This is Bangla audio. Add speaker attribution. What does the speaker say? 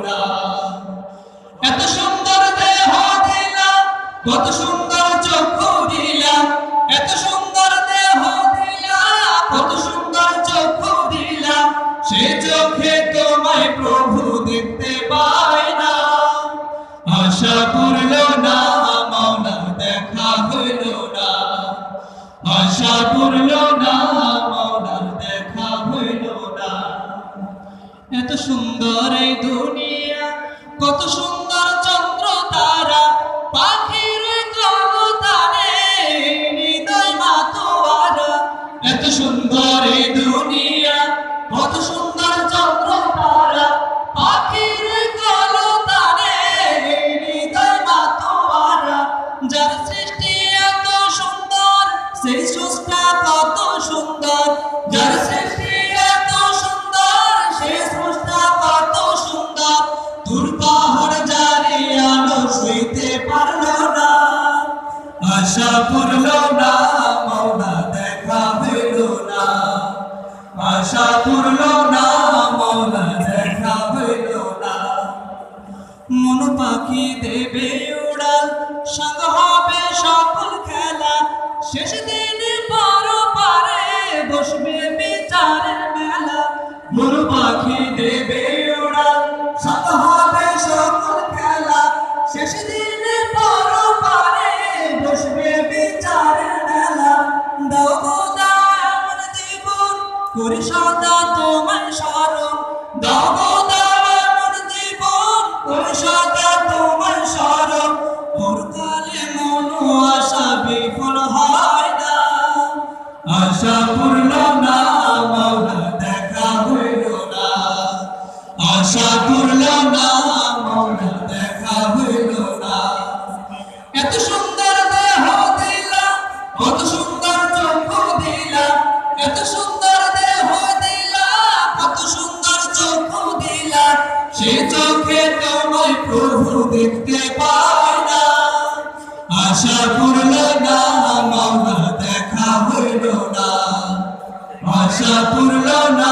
Speaker 1: না। এত সুন্দর দেহ দিলাম, কত সুন্দর চক্ষু দিলাম, এত সুন্দর দেহ দিলাম, কত সুন্দর চক্ষু দিলাম, সে চোখে তোমায় প্রভু দেখতে পাই না। আশা পূর্ণ না মাওলা দেখা হইল না, আশা পূর্ণ না মাওলা দেখা হইল না। এত সুন্দর এই দুনিয়া, কত সুন্দর চন্দ্র তারা, পাখির কলতানে হৃদয় মাতোয়ারা। এত সুন্দর এই দুনিয়া, কত সুন্দর চন্দ্র তারা, পাখির কলতানে হৃদয় মাতোয়ারা। যার সৃষ্টি এত সুন্দর, সেই স্রষ্টা কত সুন্দর, যার সৃষ্টি এত সুন্দর, সেই স্রষ্টা কত সুন্দর। দূর পাহাড় জারি আলো সইতে পারল না, আশা পূর্ণ না মাওলা দেখা হইল না, আশা পূর্ণ না মাওলা দেখা হইল না। মন পাখি দেবে উড়াল, সঙ্গ হবে সকল খেলা, শেষ দিনে পারে বসবে বিচারের মেলা। মন পাখি দেবে উড়াল, সঙ্গ হবে সকল খেলা, শেষ দিনে পারে বসবে বিচারের মেলা। দাও গো দাও এমন জীবন, করি সদা তোমায় স্মরণ, দাও গো দাও এমন জীবন, করি সদা তোমায় স্মরণ। পরকালে মন আশা বিফল হয় না, আশা পূর্ণ না মাওলা দেখা হইল না, আশা পূর্ণ না মাওলা দেখা হইল না। এত সুন্দর দেহ দিলাম, কত সুন্দর চক্ষু দিলাম, এত সুন্দর দেহ দিলাম, কত সুন্দর চক্ষু দিলাম, সে চোখে তোমায় প্রভু দেখতে পাই না। আশা পূর্ণ না মাওলা দেখা হইল না, আশা পূর্ণ না